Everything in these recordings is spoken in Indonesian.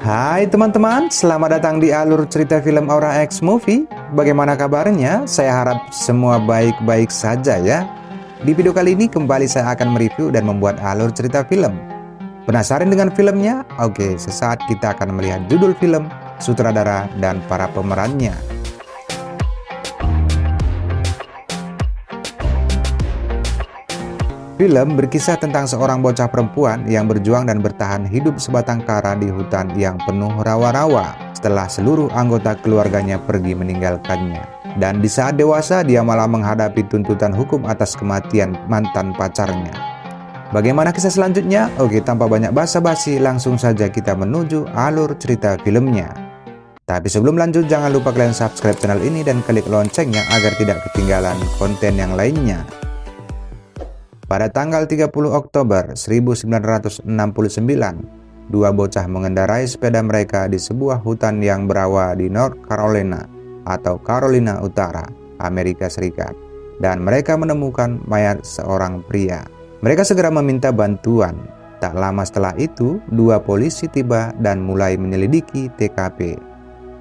Hai teman-teman, selamat datang di alur cerita film Aura X Movie. Bagaimana kabarnya? Saya harap semua baik-baik saja ya. Di video kali ini kembali saya akan mereview dan membuat alur cerita film. Penasaran dengan filmnya? Oke, sesaat kita akan melihat judul film, sutradara, dan para pemerannya. Film berkisah tentang seorang bocah perempuan yang berjuang dan bertahan hidup sebatang kara di hutan yang penuh rawa-rawa setelah seluruh anggota keluarganya pergi meninggalkannya. Dan di saat dewasa dia malah menghadapi tuntutan hukum atas kematian mantan pacarnya. Bagaimana kisah selanjutnya? Oke, tanpa banyak basa-basi langsung saja kita menuju alur cerita filmnya. Tapi sebelum lanjut jangan lupa kalian subscribe channel ini dan klik loncengnya agar tidak ketinggalan konten yang lainnya. Pada tanggal 30 Oktober 1969, dua bocah mengendarai sepeda mereka di sebuah hutan yang berawa di North Carolina atau Carolina Utara, Amerika Serikat. Dan mereka menemukan mayat seorang pria. Mereka segera meminta bantuan. Tak lama setelah itu, dua polisi tiba dan mulai menyelidiki TKP.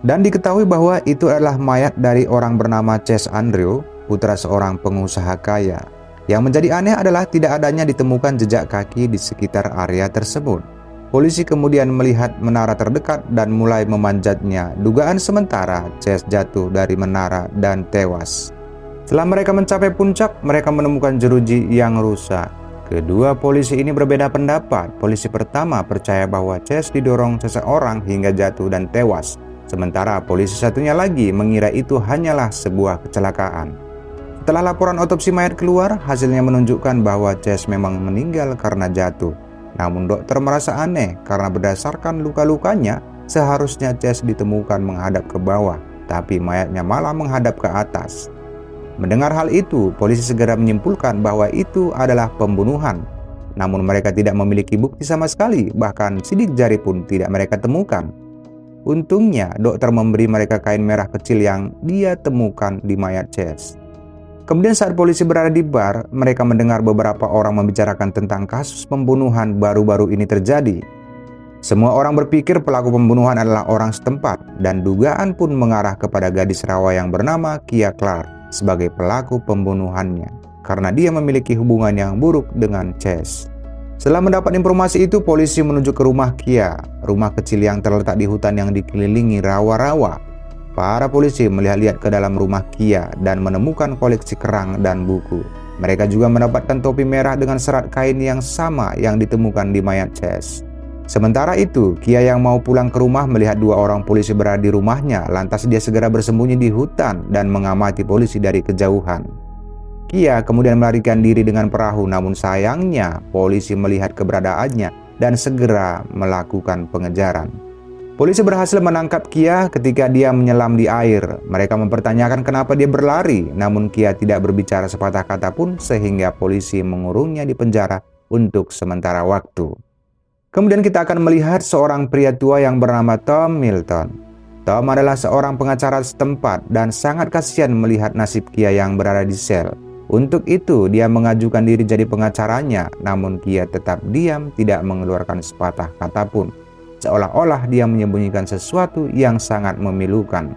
Dan diketahui bahwa itu adalah mayat dari orang bernama Chase Andrew, putra seorang pengusaha kaya. Yang menjadi aneh adalah tidak adanya ditemukan jejak kaki di sekitar area tersebut. Polisi kemudian melihat menara terdekat dan mulai memanjatnya. Dugaan sementara Chase jatuh dari menara dan tewas. Setelah mereka mencapai puncak, mereka menemukan jeruji yang rusak. Kedua polisi ini berbeda pendapat. Polisi pertama percaya bahwa Chase didorong seseorang hingga jatuh dan tewas. Sementara polisi satunya lagi mengira itu hanyalah sebuah kecelakaan. Setelah laporan otopsi mayat keluar, hasilnya menunjukkan bahwa Chase memang meninggal karena jatuh. Namun dokter merasa aneh karena berdasarkan luka-lukanya, seharusnya Chase ditemukan menghadap ke bawah, tapi mayatnya malah menghadap ke atas. Mendengar hal itu, polisi segera menyimpulkan bahwa itu adalah pembunuhan. Namun mereka tidak memiliki bukti sama sekali, bahkan sidik jari pun tidak mereka temukan. Untungnya, dokter memberi mereka kain merah kecil yang dia temukan di mayat Chase. Kemudian saat polisi berada di bar, mereka mendengar beberapa orang membicarakan tentang kasus pembunuhan baru-baru ini terjadi. Semua orang berpikir pelaku pembunuhan adalah orang setempat, dan dugaan pun mengarah kepada gadis rawa yang bernama Kia Clark sebagai pelaku pembunuhannya, karena dia memiliki hubungan yang buruk dengan Chase. Setelah mendapat informasi itu, polisi menuju ke rumah Kia, rumah kecil yang terletak di hutan yang dikelilingi rawa-rawa. Para polisi melihat-lihat ke dalam rumah Kia dan menemukan koleksi kerang dan buku. Mereka juga mendapatkan topi merah dengan serat kain yang sama yang ditemukan di mayat Chase. Sementara itu, Kia yang mau pulang ke rumah melihat dua orang polisi berada di rumahnya, lantas dia segera bersembunyi di hutan dan mengamati polisi dari kejauhan. Kia kemudian melarikan diri dengan perahu, namun sayangnya polisi melihat keberadaannya dan segera melakukan pengejaran. Polisi berhasil menangkap Kia ketika dia menyelam di air. Mereka mempertanyakan kenapa dia berlari, namun Kia tidak berbicara sepatah kata pun sehingga polisi mengurungnya di penjara untuk sementara waktu. Kemudian kita akan melihat seorang pria tua yang bernama Tom Milton. Tom adalah seorang pengacara setempat dan sangat kasihan melihat nasib Kia yang berada di sel. Untuk itu dia mengajukan diri jadi pengacaranya, namun Kia tetap diam, tidak mengeluarkan sepatah kata pun. Seolah-olah dia menyembunyikan sesuatu yang sangat memilukan.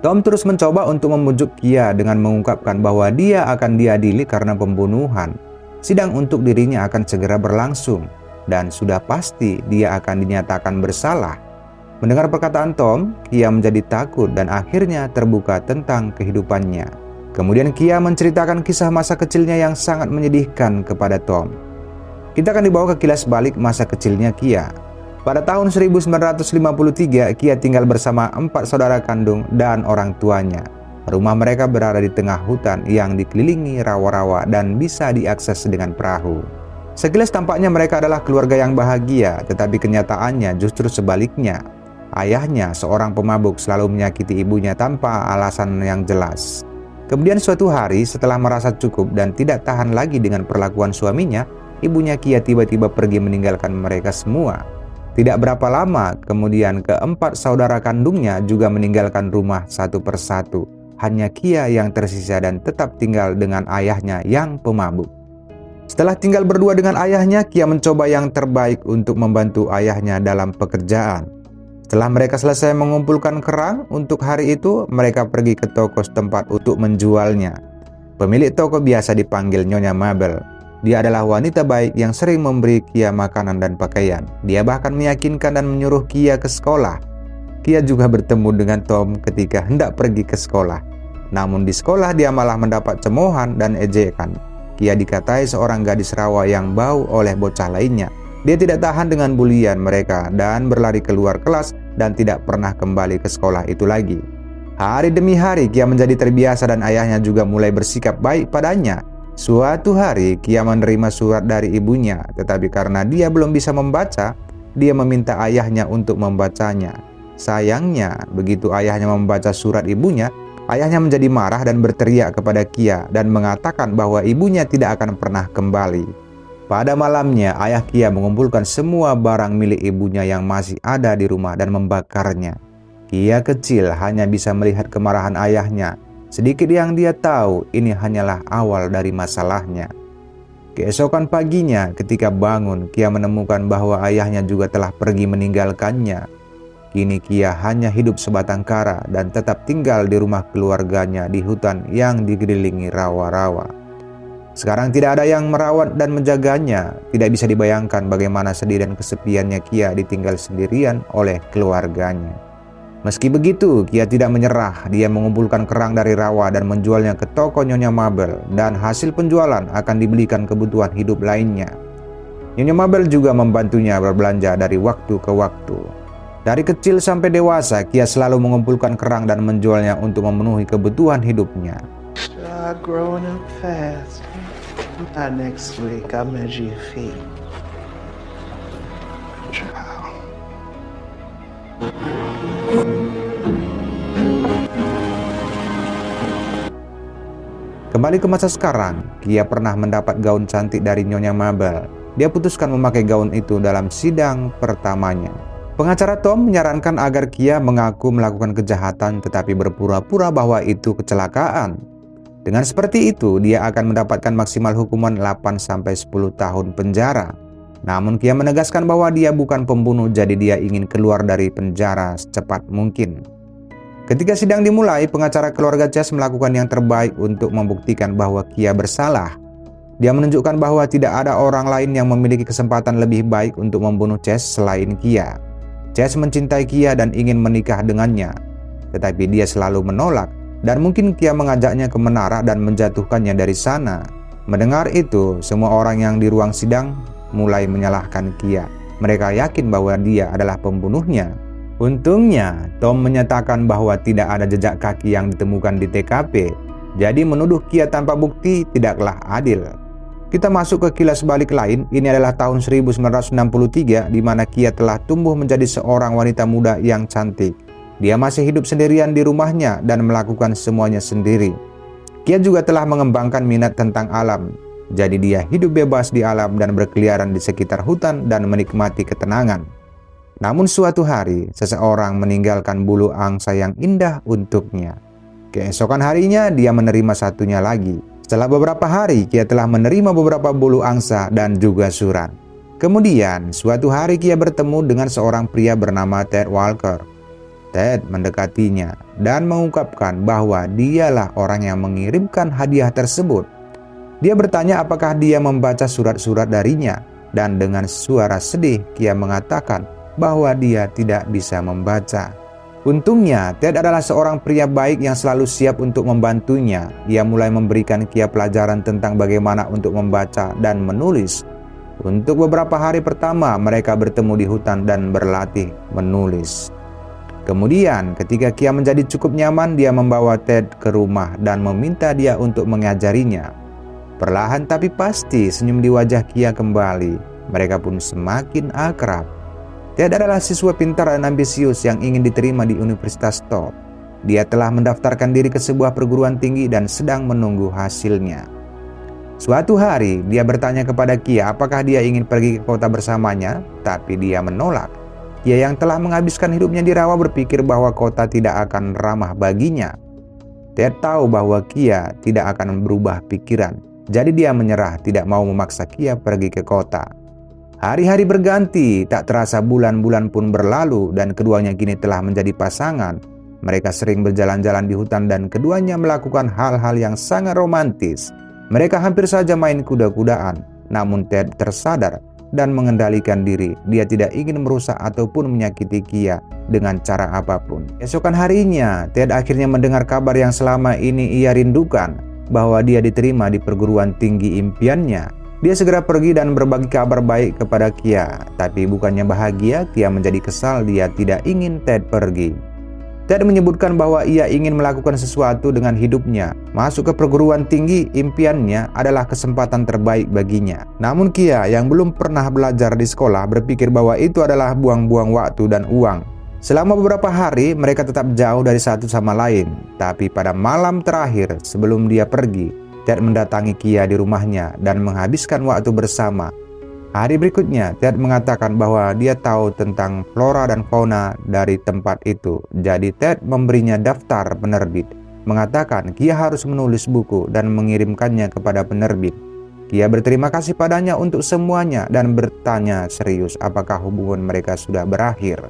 Tom terus mencoba untuk membujuk Kia dengan mengungkapkan bahwa dia akan diadili karena pembunuhan. Sidang untuk dirinya akan segera berlangsung, dan sudah pasti dia akan dinyatakan bersalah. Mendengar perkataan Tom, Kia menjadi takut dan akhirnya terbuka tentang kehidupannya. Kemudian Kia menceritakan kisah masa kecilnya yang sangat menyedihkan kepada Tom. Kita akan dibawa ke kilas balik masa kecilnya Kia. Pada tahun 1953, Kia tinggal bersama 4 saudara kandung dan orang tuanya. Rumah mereka berada di tengah hutan yang dikelilingi rawa-rawa dan bisa diakses dengan perahu. Sekilas tampaknya mereka adalah keluarga yang bahagia, tetapi kenyataannya justru sebaliknya. Ayahnya, seorang pemabuk, selalu menyakiti ibunya tanpa alasan yang jelas. Kemudian suatu hari, setelah merasa cukup dan tidak tahan lagi dengan perlakuan suaminya, ibunya Kia tiba-tiba pergi meninggalkan mereka semua. Tidak berapa lama, kemudian keempat saudara kandungnya juga meninggalkan rumah satu persatu. Hanya Kia yang tersisa dan tetap tinggal dengan ayahnya yang pemabuk. Setelah tinggal berdua dengan ayahnya, Kia mencoba yang terbaik untuk membantu ayahnya dalam pekerjaan. Setelah mereka selesai mengumpulkan kerang untuk hari itu, mereka pergi ke toko setempat untuk menjualnya. Pemilik toko biasa dipanggil Nyonya Mabel. Dia adalah wanita baik yang sering memberi Kia makanan dan pakaian. Dia bahkan meyakinkan dan menyuruh Kia ke sekolah. Kia juga bertemu dengan Tom ketika hendak pergi ke sekolah. Namun di sekolah dia malah mendapat cemoohan dan ejekan. Kia dikatai seorang gadis rawa yang bau oleh bocah lainnya. Dia tidak tahan dengan bulian mereka dan berlari keluar kelas dan tidak pernah kembali ke sekolah itu lagi. Hari demi hari Kia menjadi terbiasa dan ayahnya juga mulai bersikap baik padanya. Suatu hari Kia menerima surat dari ibunya, tetapi karena dia belum bisa membaca, dia meminta ayahnya untuk membacanya. Sayangnya, begitu ayahnya membaca surat ibunya, ayahnya menjadi marah dan berteriak kepada Kia dan mengatakan bahwa ibunya tidak akan pernah kembali. Pada malamnya, ayah Kia mengumpulkan semua barang milik ibunya yang masih ada di rumah dan membakarnya. Kia kecil hanya bisa melihat kemarahan ayahnya. Sedikit yang dia tahu, ini hanyalah awal dari masalahnya. Keesokan paginya, ketika bangun, Kia menemukan bahwa ayahnya juga telah pergi meninggalkannya. Kini Kia hanya hidup sebatang kara dan tetap tinggal di rumah keluarganya di hutan yang dikelilingi rawa-rawa. Sekarang tidak ada yang merawat dan menjaganya. Tidak bisa dibayangkan bagaimana sedih dan kesepiannya Kia ditinggal sendirian oleh keluarganya. Meski begitu, Kia tidak menyerah. Dia mengumpulkan kerang dari rawa dan menjualnya ke toko Nyonya Mabel, dan hasil penjualan akan dibelikan kebutuhan hidup lainnya. Nyonya Mabel juga membantunya berbelanja dari waktu ke waktu. Dari kecil sampai dewasa, Kia selalu mengumpulkan kerang dan menjualnya untuk memenuhi kebutuhan hidupnya. Growing up fast. Next week I'll measure your feet. Kembali ke masa sekarang, Kia pernah mendapat gaun cantik dari Nyonya Mabel. Dia putuskan memakai gaun itu dalam sidang pertamanya. Pengacara Tom menyarankan agar Kia mengaku melakukan kejahatan tetapi berpura-pura bahwa itu kecelakaan. Dengan seperti itu, dia akan mendapatkan maksimal hukuman 8-10 tahun penjara. Namun Kia menegaskan bahwa dia bukan pembunuh, jadi dia ingin keluar dari penjara secepat mungkin. Ketika sidang dimulai, pengacara keluarga Chase melakukan yang terbaik untuk membuktikan bahwa Kia bersalah. Dia menunjukkan bahwa tidak ada orang lain yang memiliki kesempatan lebih baik untuk membunuh Chase selain Kia. Chase mencintai Kia dan ingin menikah dengannya, tetapi dia selalu menolak. Dan mungkin Kia mengajaknya ke menara dan menjatuhkannya dari sana. Mendengar itu, semua orang yang di ruang sidang mulai menyalahkan Kia. Mereka yakin bahwa dia adalah pembunuhnya. Untungnya, Tom menyatakan bahwa tidak ada jejak kaki yang ditemukan di TKP. Jadi menuduh Kia tanpa bukti tidaklah adil. Kita masuk ke kilas balik lain. Ini adalah tahun 1963 di mana Kia telah tumbuh menjadi seorang wanita muda yang cantik. Dia masih hidup sendirian di rumahnya dan melakukan semuanya sendiri. Kia juga telah mengembangkan minat tentang alam. Jadi dia hidup bebas di alam dan berkeliaran di sekitar hutan dan menikmati ketenangan. Namun suatu hari, seseorang meninggalkan bulu angsa yang indah untuknya. Keesokan harinya, dia menerima satunya lagi. Setelah beberapa hari, Kia telah menerima beberapa bulu angsa dan juga surat. Kemudian, suatu hari Kia bertemu dengan seorang pria bernama Ted Walker. Ted mendekatinya dan mengungkapkan bahwa dialah orang yang mengirimkan hadiah tersebut. Dia bertanya apakah dia membaca surat-surat darinya, dan dengan suara sedih Kia mengatakan bahwa dia tidak bisa membaca. Untungnya, Ted adalah seorang pria baik yang selalu siap untuk membantunya. Ia mulai memberikan Kia pelajaran tentang bagaimana untuk membaca dan menulis. Untuk beberapa hari pertama, mereka bertemu di hutan dan berlatih menulis. Kemudian, ketika Kia menjadi cukup nyaman, dia membawa Ted ke rumah dan meminta dia untuk mengajarinya. Perlahan tapi pasti, senyum di wajah Kia kembali. Mereka pun semakin akrab. Ted adalah siswa pintar dan ambisius yang ingin diterima di Universitas Top. Dia telah mendaftarkan diri ke sebuah perguruan tinggi dan sedang menunggu hasilnya. Suatu hari, dia bertanya kepada Kia apakah dia ingin pergi ke kota bersamanya, tapi dia menolak. Kia yang telah menghabiskan hidupnya di rawa berpikir bahwa kota tidak akan ramah baginya. Ted tahu bahwa Kia tidak akan berubah pikiran, jadi dia menyerah, tidak mau memaksa Kia pergi ke kota. Hari-hari berganti, tak terasa bulan-bulan pun berlalu dan keduanya kini telah menjadi pasangan. Mereka sering berjalan-jalan di hutan dan keduanya melakukan hal-hal yang sangat romantis. Mereka hampir saja main kuda-kudaan, namun Ted tersadar dan mengendalikan diri. Dia tidak ingin merusak ataupun menyakiti Kia dengan cara apapun. Esokan harinya, Ted akhirnya mendengar kabar yang selama ini ia rindukan, bahwa dia diterima di perguruan tinggi impiannya. Dia segera pergi dan berbagi kabar baik kepada Kia. Tapi bukannya bahagia, Kia menjadi kesal. Dia tidak ingin Ted pergi. Ted menyebutkan bahwa ia ingin melakukan sesuatu dengan hidupnya. Masuk ke perguruan tinggi impiannya adalah kesempatan terbaik baginya. Namun Kia yang belum pernah belajar di sekolah berpikir bahwa itu adalah buang-buang waktu dan uang. Selama beberapa hari mereka tetap jauh dari satu sama lain. Tapi pada malam terakhir sebelum dia pergi, Ted mendatangi Kia di rumahnya dan menghabiskan waktu bersama. Hari berikutnya, Ted mengatakan bahwa dia tahu tentang flora dan fauna dari tempat itu. Jadi Ted memberinya daftar penerbit, mengatakan Kia harus menulis buku dan mengirimkannya kepada penerbit. Kia berterima kasih padanya untuk semuanya dan bertanya serius apakah hubungan mereka sudah berakhir.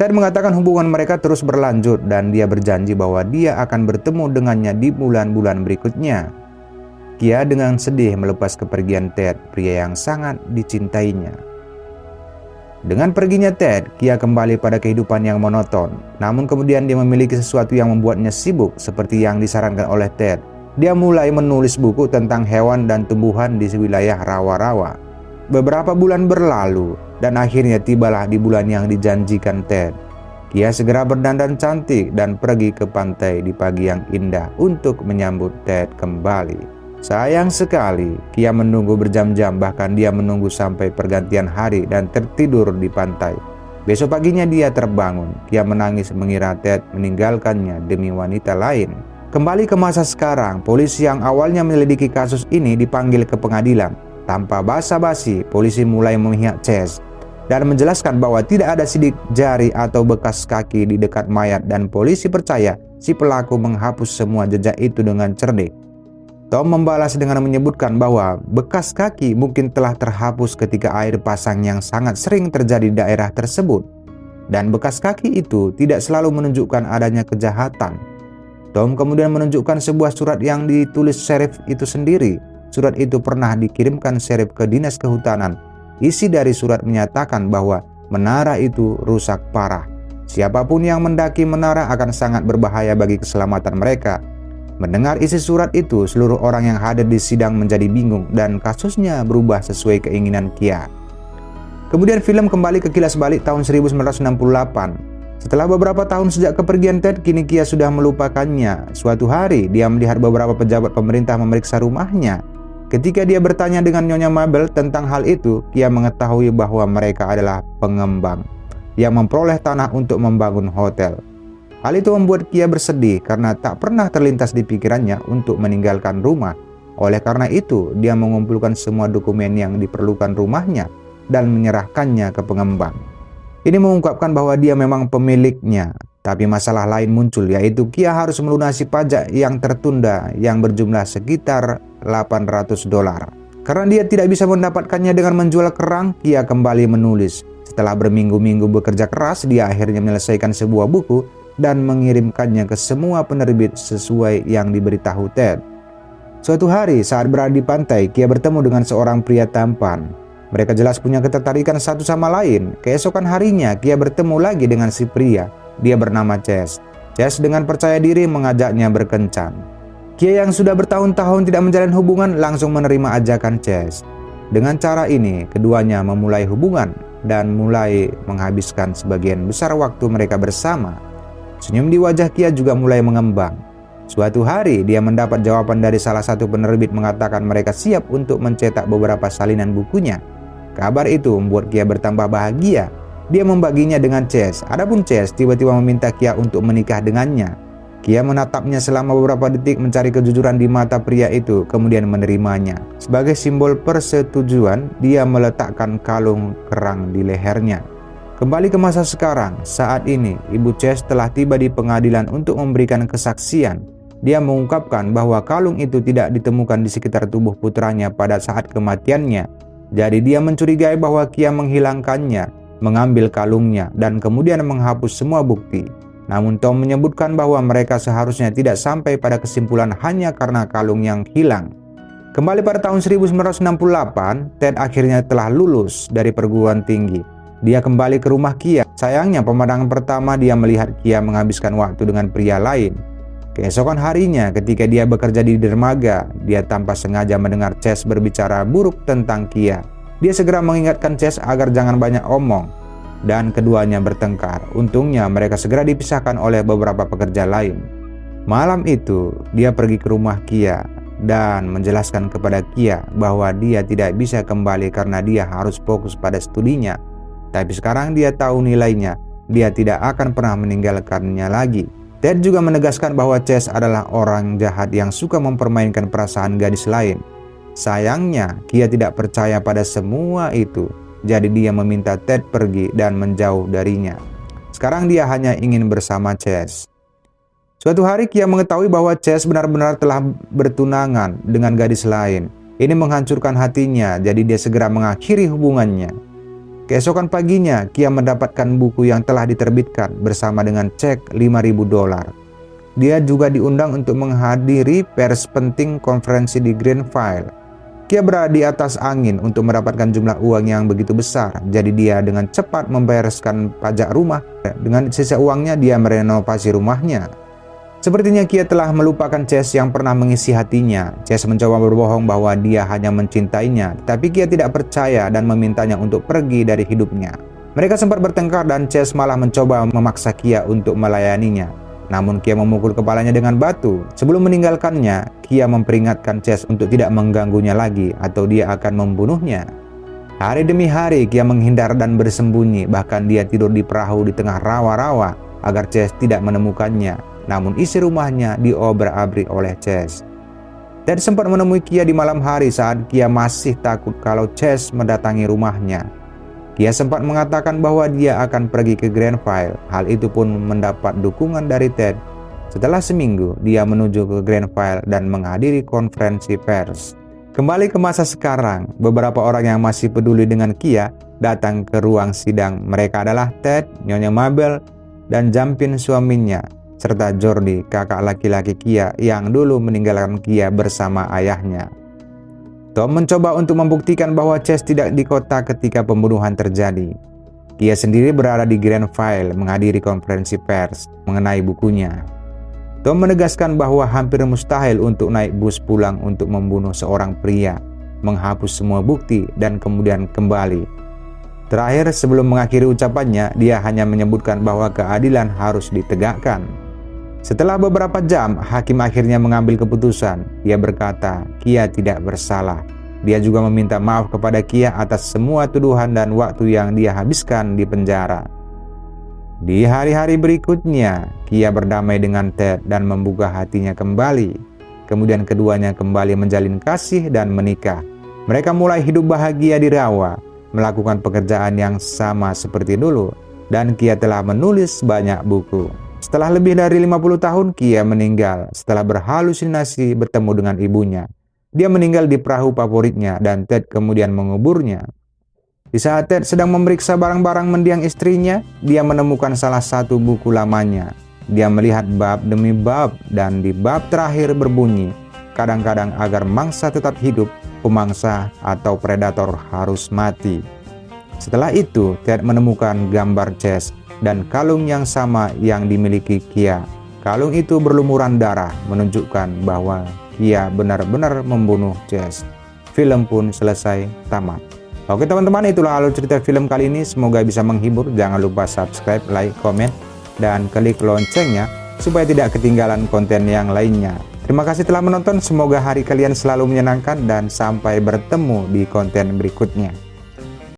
Ted mengatakan hubungan mereka terus berlanjut dan dia berjanji bahwa dia akan bertemu dengannya di bulan-bulan berikutnya. Kia dengan sedih melepas kepergian Ted, pria yang sangat dicintainya. Dengan perginya Ted, Kia kembali pada kehidupan yang monoton. Namun kemudian dia memiliki sesuatu yang membuatnya sibuk seperti yang disarankan oleh Ted. Dia mulai menulis buku tentang hewan dan tumbuhan di wilayah rawa-rawa. Beberapa bulan berlalu dan akhirnya tibalah di bulan yang dijanjikan Ted. Kia segera berdandan cantik dan pergi ke pantai di pagi yang indah untuk menyambut Ted kembali. Sayang sekali, Kia menunggu berjam-jam, bahkan dia menunggu sampai pergantian hari dan tertidur di pantai. Besok paginya dia terbangun. Kia menangis mengira Ted meninggalkannya demi wanita lain. Kembali ke masa sekarang, polisi yang awalnya menyelidiki kasus ini dipanggil ke pengadilan. Tanpa basa-basi, polisi mulai memihak Chase dan menjelaskan bahwa tidak ada sidik jari atau bekas kaki di dekat mayat dan polisi percaya si pelaku menghapus semua jejak itu dengan cerdik. Tom membalas dengan menyebutkan bahwa bekas kaki mungkin telah terhapus ketika air pasang yang sangat sering terjadi di daerah tersebut. Dan bekas kaki itu tidak selalu menunjukkan adanya kejahatan. Tom kemudian menunjukkan sebuah surat yang ditulis sheriff itu sendiri. Surat itu pernah dikirimkan sheriff ke dinas kehutanan. Isi dari surat menyatakan bahwa menara itu rusak parah. Siapapun yang mendaki menara akan sangat berbahaya bagi keselamatan mereka. Mendengar isi surat itu, seluruh orang yang hadir di sidang menjadi bingung dan kasusnya berubah sesuai keinginan Kia. Kemudian film kembali ke kilas balik tahun 1968. Setelah beberapa tahun sejak kepergian Ted, kini Kia sudah melupakannya. Suatu hari, dia melihat beberapa pejabat pemerintah memeriksa rumahnya. Ketika dia bertanya dengan Nyonya Mabel tentang hal itu, Kia mengetahui bahwa mereka adalah pengembang yang memperoleh tanah untuk membangun hotel. Hal itu membuat Kia bersedih karena tak pernah terlintas di pikirannya untuk meninggalkan rumah. Oleh karena itu, dia mengumpulkan semua dokumen yang diperlukan rumahnya dan menyerahkannya ke pengembang. Ini mengungkapkan bahwa dia memang pemiliknya. Tapi masalah lain muncul, yaitu Kia harus melunasi pajak yang tertunda yang berjumlah sekitar $800. Karena dia tidak bisa mendapatkannya dengan menjual kerang, Kia kembali menulis. Setelah berminggu-minggu bekerja keras, dia akhirnya menyelesaikan sebuah buku dan mengirimkannya ke semua penerbit sesuai yang diberitahu Ted. Suatu hari saat berada di pantai, Kia bertemu dengan seorang pria tampan. Mereka jelas punya ketertarikan satu sama lain. Keesokan harinya, Kia bertemu lagi dengan si pria. Dia bernama Chase. Chase dengan percaya diri mengajaknya berkencan. Kia yang sudah bertahun-tahun tidak menjalin hubungan langsung menerima ajakan Chase. Dengan cara ini, keduanya memulai hubungan dan mulai menghabiskan sebagian besar waktu mereka bersama. Senyum di wajah Kia juga mulai mengembang. Suatu hari, dia mendapat jawaban dari salah satu penerbit mengatakan mereka siap untuk mencetak beberapa salinan bukunya. Kabar itu membuat Kia bertambah bahagia. Dia membaginya dengan Chase. Adapun Chase tiba-tiba meminta Kia untuk menikah dengannya. Kia menatapnya selama beberapa detik mencari kejujuran di mata pria itu, kemudian menerimanya. Sebagai simbol persetujuan, dia meletakkan kalung kerang di lehernya. Kembali ke masa sekarang, saat ini Ibu Chase telah tiba di pengadilan untuk memberikan kesaksian. Dia mengungkapkan bahwa kalung itu tidak ditemukan di sekitar tubuh putranya pada saat kematiannya. Jadi dia mencurigai bahwa Kia menghilangkannya, mengambil kalungnya, dan kemudian menghapus semua bukti. Namun Tom menyebutkan bahwa mereka seharusnya tidak sampai pada kesimpulan hanya karena kalung yang hilang. Kembali pada tahun 1968, Ted akhirnya telah lulus dari perguruan tinggi. Dia kembali ke rumah Kia. Sayangnya pemandangan pertama dia melihat Kia menghabiskan waktu dengan pria lain. Keesokan harinya ketika dia bekerja di dermaga, dia tanpa sengaja mendengar Chase berbicara buruk tentang Kia. Dia segera mengingatkan Chase agar jangan banyak omong, dan keduanya bertengkar. Untungnya mereka segera dipisahkan oleh beberapa pekerja lain. Malam itu, dia pergi ke rumah Kia dan menjelaskan kepada Kia bahwa dia tidak bisa kembali karena dia harus fokus pada studinya. Tapi sekarang dia tahu nilainya, dia tidak akan pernah meninggalkannya lagi. Ted juga menegaskan bahwa Chase adalah orang jahat yang suka mempermainkan perasaan gadis lain. Sayangnya, Kia tidak percaya pada semua itu. Jadi dia meminta Ted pergi dan menjauh darinya. Sekarang dia hanya ingin bersama Chase. Suatu hari Kia mengetahui bahwa Chase benar-benar telah bertunangan dengan gadis lain. Ini menghancurkan hatinya, jadi dia segera mengakhiri hubungannya. Keesokan paginya, Kia mendapatkan buku yang telah diterbitkan bersama dengan cek $5.000. Dia juga diundang untuk menghadiri pers penting konferensi di Greenville. Kia berada di atas angin untuk mendapatkan jumlah uang yang begitu besar, jadi dia dengan cepat membayarkan pajak rumah. Dengan sisa uangnya, dia merenovasi rumahnya. Sepertinya Kia telah melupakan Chase yang pernah mengisi hatinya. Chase mencoba berbohong bahwa dia hanya mencintainya, tapi Kia tidak percaya dan memintanya untuk pergi dari hidupnya. Mereka sempat bertengkar dan Chase malah mencoba memaksa Kia untuk melayaninya. Namun Kia memukul kepalanya dengan batu. Sebelum meninggalkannya, Kia memperingatkan Chase untuk tidak mengganggunya lagi atau dia akan membunuhnya. Hari demi hari Kia menghindar dan bersembunyi, bahkan dia tidur di perahu di tengah rawa-rawa agar Chase tidak menemukannya. Namun isi rumahnya diobrak-abrik oleh Chase. Ted sempat menemui Kia di malam hari saat Kia masih takut kalau Chase mendatangi rumahnya. Kia sempat mengatakan bahwa dia akan pergi ke Greenville. Hal itu pun mendapat dukungan dari Ted. Setelah seminggu, dia menuju ke Greenville dan menghadiri konferensi pers. Kembali ke masa sekarang, beberapa orang yang masih peduli dengan Kia datang ke ruang sidang. Mereka adalah Ted, Nyonya Mabel, dan Jampin suaminya, serta Jordi, kakak laki-laki Kia yang dulu meninggalkan Kia bersama ayahnya. Tom mencoba untuk membuktikan bahwa Chase tidak di kota ketika pembunuhan terjadi. Kia sendiri berada di Greenville menghadiri konferensi pers mengenai bukunya. Tom menegaskan bahwa hampir mustahil untuk naik bus pulang untuk membunuh seorang pria, menghapus semua bukti, dan kemudian kembali. Terakhir, sebelum mengakhiri ucapannya, dia hanya menyebutkan bahwa keadilan harus ditegakkan. Setelah beberapa jam, hakim akhirnya mengambil keputusan. Dia berkata, Kia tidak bersalah. Dia juga meminta maaf kepada Kia atas semua tuduhan dan waktu yang dia habiskan di penjara. Di hari-hari berikutnya, Kia berdamai dengan Ted dan membuka hatinya kembali. Kemudian keduanya kembali menjalin kasih dan menikah. Mereka mulai hidup bahagia di rawa, melakukan pekerjaan yang sama seperti dulu, dan Kia telah menulis banyak buku. Setelah lebih dari 50 tahun, Kia meninggal setelah berhalusinasi bertemu dengan ibunya. Dia meninggal di perahu favoritnya dan Ted kemudian menguburnya. Di saat Ted sedang memeriksa barang-barang mendiang istrinya, dia menemukan salah satu buku lamanya. Dia melihat bab demi bab dan di bab terakhir berbunyi, kadang-kadang agar mangsa tetap hidup, pemangsa atau predator harus mati. Setelah itu, Ted menemukan gambar Chase dan kalung yang sama yang dimiliki Kia. Kalung itu berlumuran darah, menunjukkan bahwa Kia benar-benar membunuh Chase. Film pun selesai tamat. Oke teman-teman, itulah alur cerita film kali ini. Semoga bisa menghibur. Jangan lupa subscribe, like, komen, dan klik loncengnya supaya tidak ketinggalan konten yang lainnya. Terima kasih telah menonton. Semoga hari kalian selalu menyenangkan dan sampai bertemu di konten berikutnya.